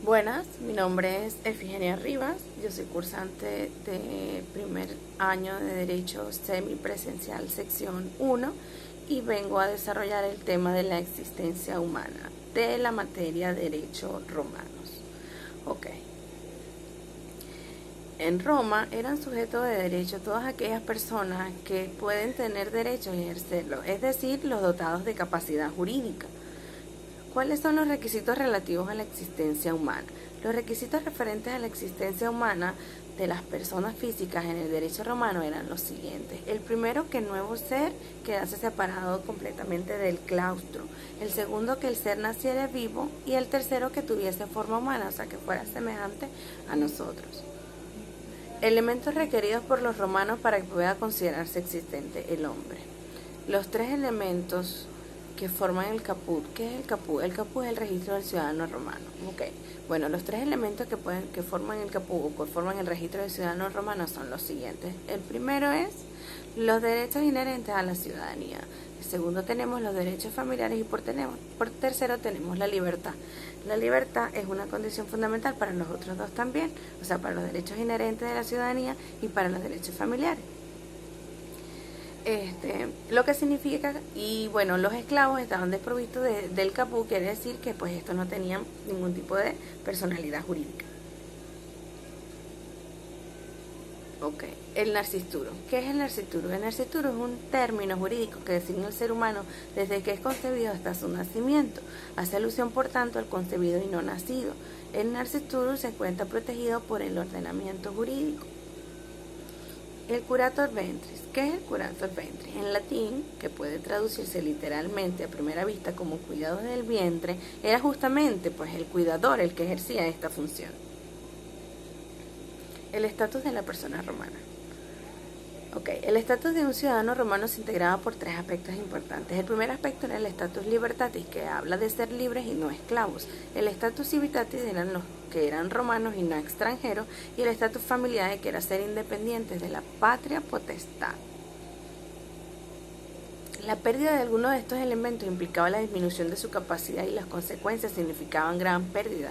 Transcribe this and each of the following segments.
Buenas, mi nombre es Efigenia Rivas, yo soy cursante de primer año de Derecho Semipresencial Sección 1 y vengo a desarrollar el tema de la existencia humana de la materia Derecho Romanos. Ok. En Roma eran sujetos de derecho todas aquellas personas que pueden tener derecho a ejercerlo, es decir, los dotados de capacidad jurídica. ¿Cuáles son los requisitos relativos a la existencia humana? Los requisitos referentes a la existencia humana de las personas físicas en el derecho romano eran los siguientes. El primero, que el nuevo ser quedase separado completamente del claustro. El segundo, que el ser naciera vivo. Y el tercero, que tuviese forma humana, o sea, que fuera semejante a nosotros. Elementos requeridos por los romanos para que pueda considerarse existente el hombre. Los tres elementos que forman el caput. ¿Qué es el caput? El caput es el registro del ciudadano romano. Okay. Bueno, los tres elementos que forman el caput o que forman el registro del ciudadano romano son los siguientes. El primero es los derechos inherentes a la ciudadanía. El segundo tenemos los derechos familiares y por tercero tenemos la libertad. La libertad es una condición fundamental para los otros dos también, o sea, para los derechos inherentes de la ciudadanía y para los derechos familiares. Lo que significa, y bueno, los esclavos estaban desprovistos del caput, quiere decir que pues estos no tenían ningún tipo de personalidad jurídica. Ok, el nascituro. ¿Qué es el nascituro? El nascituro es un término jurídico que designa al ser humano desde que es concebido hasta su nacimiento. Hace alusión, por tanto, al concebido y no nacido. El nascituro se encuentra protegido por el ordenamiento jurídico. El curator ventris. ¿Qué es el curator ventris? En latín, que puede traducirse literalmente a primera vista como cuidado del vientre, era justamente pues el cuidador el que ejercía esta función. El estatus de la persona romana. El estatus de un ciudadano romano se integraba por tres aspectos importantes. El primer aspecto era el estatus libertatis, que habla de ser libres y no esclavos. El estatus civitatis eran los que eran romanos y no extranjeros, y el estatus familiares, que era ser independientes de la patria potestad. La pérdida de alguno de estos elementos implicaba la disminución de su capacidad y las consecuencias significaban gran pérdida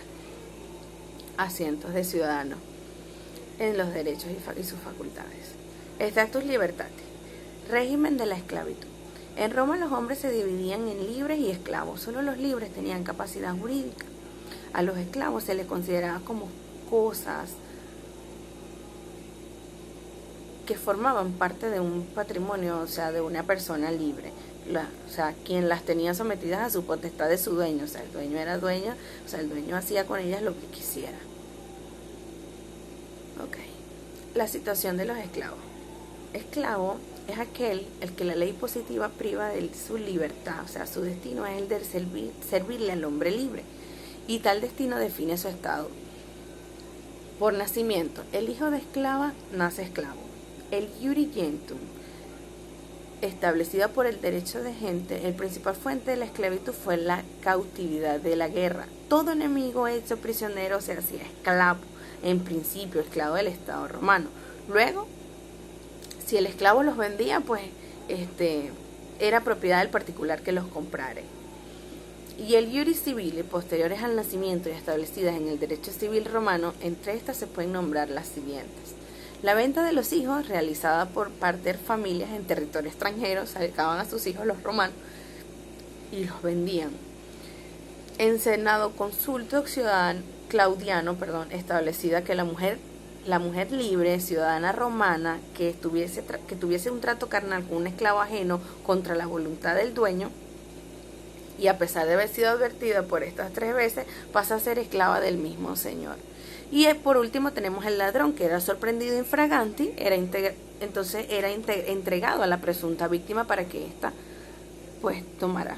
a cientos de ciudadanos en los derechos y sus facultades. Estatus libertatis. Régimen de la esclavitud. En Roma los hombres se dividían en libres y esclavos. Solo los libres tenían capacidad jurídica. A los esclavos se les consideraba como cosas que formaban parte de un patrimonio, o sea, de una persona libre. O sea, quien las tenía sometidas a su potestad de su dueño. O sea, el dueño era dueño, o sea, el dueño hacía con ellas lo que quisiera. La situación de los esclavos. Esclavo es aquel el que la ley positiva priva de su libertad, o sea, su destino es el de servirle al hombre libre, y tal destino define su estado. Por nacimiento, el hijo de esclava nace esclavo. El iuri gentum, establecida por el derecho de gente, el principal fuente de la esclavitud fue la cautividad de la guerra. Todo enemigo hecho prisionero se hacía esclavo, en principio esclavo del Estado romano. Luego, si el esclavo los vendía, pues era propiedad del particular que los comprare. Y el iuris civile, posteriores al nacimiento y establecidas en el derecho civil romano, entre estas se pueden nombrar las siguientes. La venta de los hijos, realizada por parte de familias en territorio extranjero, sacaban a sus hijos los romanos y los vendían. En Senado Consulto Claudiano, establecida que la mujer libre, ciudadana romana, que tuviese un trato carnal con un esclavo ajeno contra la voluntad del dueño, y a pesar de haber sido advertida por estas 3 veces, pasa a ser esclava del mismo señor. Y por último tenemos el ladrón, que era sorprendido infraganti, entonces era entregado a la presunta víctima para que ésta pues tomara.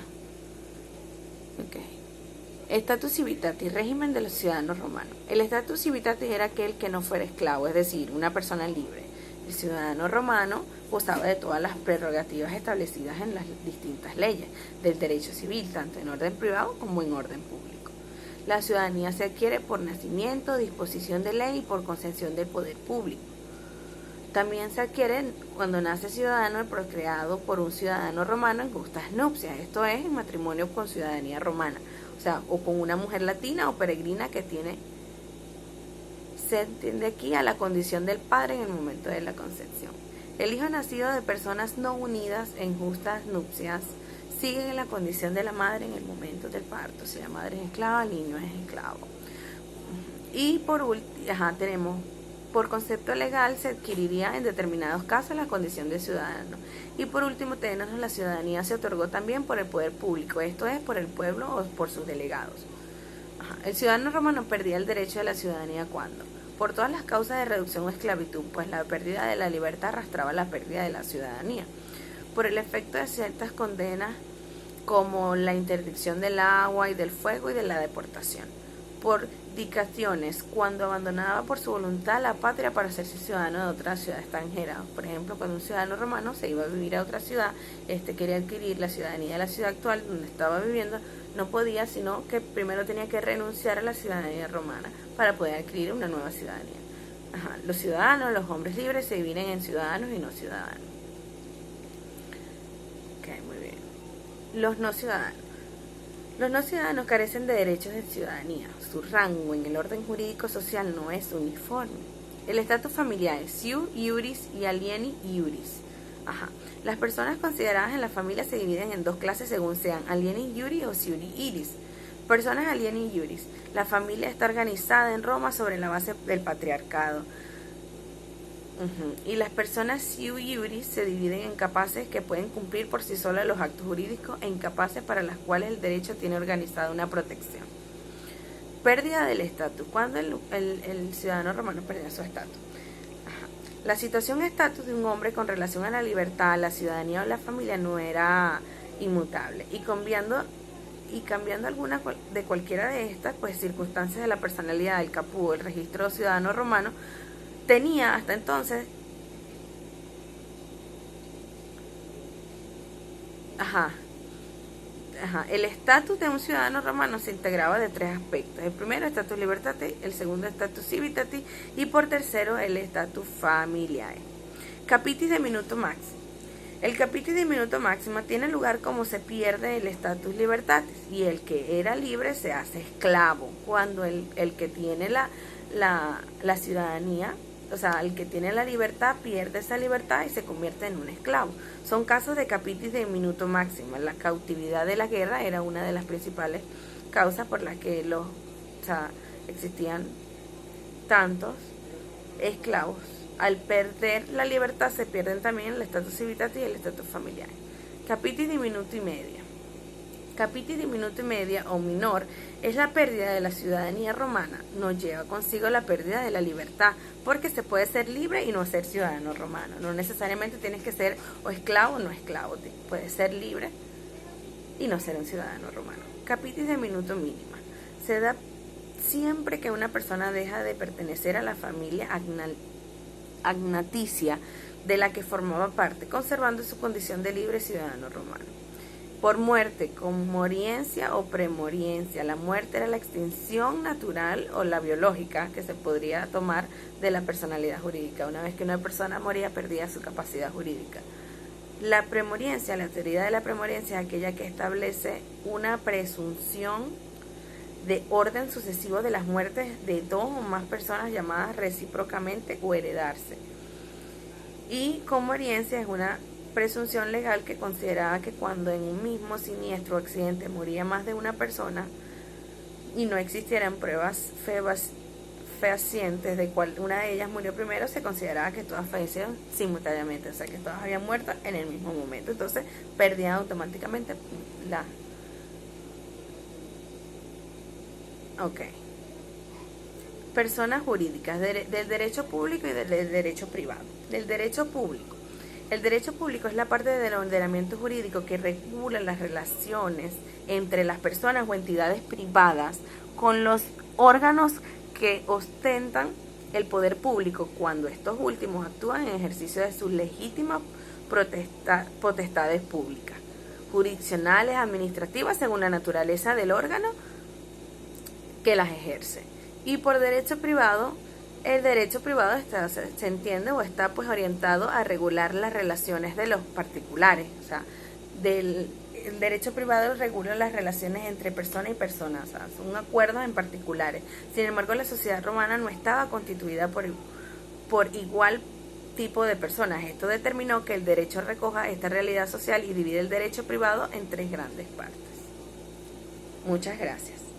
Status civitatis, régimen de los ciudadanos romanos. El status civitatis era aquel que no fuera esclavo, es decir, una persona libre. El ciudadano romano gozaba de todas las prerrogativas establecidas en las distintas leyes del derecho civil, tanto en orden privado como en orden público. La ciudadanía se adquiere por nacimiento, disposición de ley y por concesión del poder público. También se adquiere cuando nace ciudadano el procreado por un ciudadano romano en justas nupcias, esto es, en matrimonio con ciudadanía romana. O o sea, o con una mujer latina o peregrina que tiene, se entiende aquí, a la condición del padre en el momento de la concepción. El hijo nacido de personas no unidas en justas nupcias sigue en la condición de la madre en el momento del parto. Si la madre es esclava, el niño es esclavo. Y por último, tenemos, por concepto legal, se adquiriría en determinados casos la condición de ciudadano. Y por último, tenemos la ciudadanía se otorgó también por el poder público, esto es, por el pueblo o por sus delegados. El ciudadano romano perdía el derecho de la ciudadanía cuando, por todas las causas de reducción o esclavitud, pues la pérdida de la libertad arrastraba la pérdida de la ciudadanía. Por el efecto de ciertas condenas como la interdicción del agua y del fuego y de la deportación. Por dicaciones, cuando abandonaba por su voluntad la patria para hacerse ciudadano de otra ciudad extranjera. Por ejemplo, cuando un ciudadano romano se iba a vivir a otra ciudad, quería adquirir la ciudadanía de la ciudad actual donde estaba viviendo, no podía, sino que primero tenía que renunciar a la ciudadanía romana para poder adquirir una nueva ciudadanía. Los ciudadanos, los hombres libres, se dividen en ciudadanos y no ciudadanos. Ok, muy bien. Los no ciudadanos. Los no ciudadanos carecen de derechos de ciudadanía. Su rango en el orden jurídico social no es uniforme. El estatus familiar es ius, iuris y alieni iuris. Las personas consideradas en la familia se dividen en dos clases según sean alieni iuris o iuris iris. Personas alieni iuris. La familia está organizada en Roma sobre la base del patriarcado. Y las personas siu iuris se dividen en capaces que pueden cumplir por sí solas los actos jurídicos e incapaces para las cuales el derecho tiene organizada una protección. Pérdida del estatus. ¿Cuándo el ciudadano romano perdió su estatus? La situación estatus de un hombre con relación a la libertad, la ciudadanía o la familia no era inmutable. Y cambiando alguna de cualquiera de estas circunstancias de la personalidad del capú, el registro ciudadano romano, tenía hasta entonces el estatus de un ciudadano romano se integraba de tres aspectos. El primero, estatus libertatis, el segundo, estatus civitatis, y por tercero, el estatus familiae. Capitis de minuto máximo. El capitis de minuto máximo tiene lugar como se pierde el estatus libertatis, y el que era libre se hace esclavo, cuando el que tiene la ciudadanía, o sea, el que tiene la libertad pierde esa libertad y se convierte en un esclavo. Son casos de capitis de minuto máximo. La cautividad de la guerra era una de las principales causas por las que existían tantos esclavos. Al perder la libertad se pierden también el estatus civitatis y el estatus familiar. Capitis de minuto y media. Capitis de minuto y media o minor es la pérdida de la ciudadanía romana. No lleva consigo la pérdida de la libertad, porque se puede ser libre y no ser ciudadano romano. No necesariamente tienes que ser o esclavo o no esclavo. Puedes ser libre y no ser un ciudadano romano. Capitis de minuto mínima. Se da siempre que una persona deja de pertenecer a la familia agnaticia de la que formaba parte, conservando su condición de libre ciudadano romano. Por muerte, con moriencia o premoriencia. La muerte era la extinción natural o la biológica que se podría tomar de la personalidad jurídica. Una vez que una persona moría, perdía su capacidad jurídica. La premoriencia, la teoría de la premoriencia es aquella que establece una presunción de orden sucesivo de las muertes de dos o más personas llamadas recíprocamente o heredarse. Y con moriencia es una presunción legal que consideraba que cuando en un mismo siniestro o accidente moría más de una persona y no existieran pruebas fehacientes de cuál una de ellas murió primero, se consideraba que todas fallecieron simultáneamente, o sea que todas habían muerto en el mismo momento. Entonces perdían automáticamente la... Personas jurídicas del derecho público y del derecho privado. Del derecho público. El derecho público es la parte del ordenamiento jurídico que regula las relaciones entre las personas o entidades privadas con los órganos que ostentan el poder público cuando estos últimos actúan en ejercicio de sus legítimas potestades públicas, jurisdiccionales, administrativas, según la naturaleza del órgano que las ejerce. Y por derecho privado, el derecho privado se entiende o está orientado a regular las relaciones de los particulares, o sea, el derecho privado regula las relaciones entre persona y persona, o sea, son acuerdos en particulares. Sin embargo, la sociedad romana no estaba constituida por igual tipo de personas. Esto determinó que el derecho recoja esta realidad social y divide el derecho privado en tres grandes partes. Muchas gracias.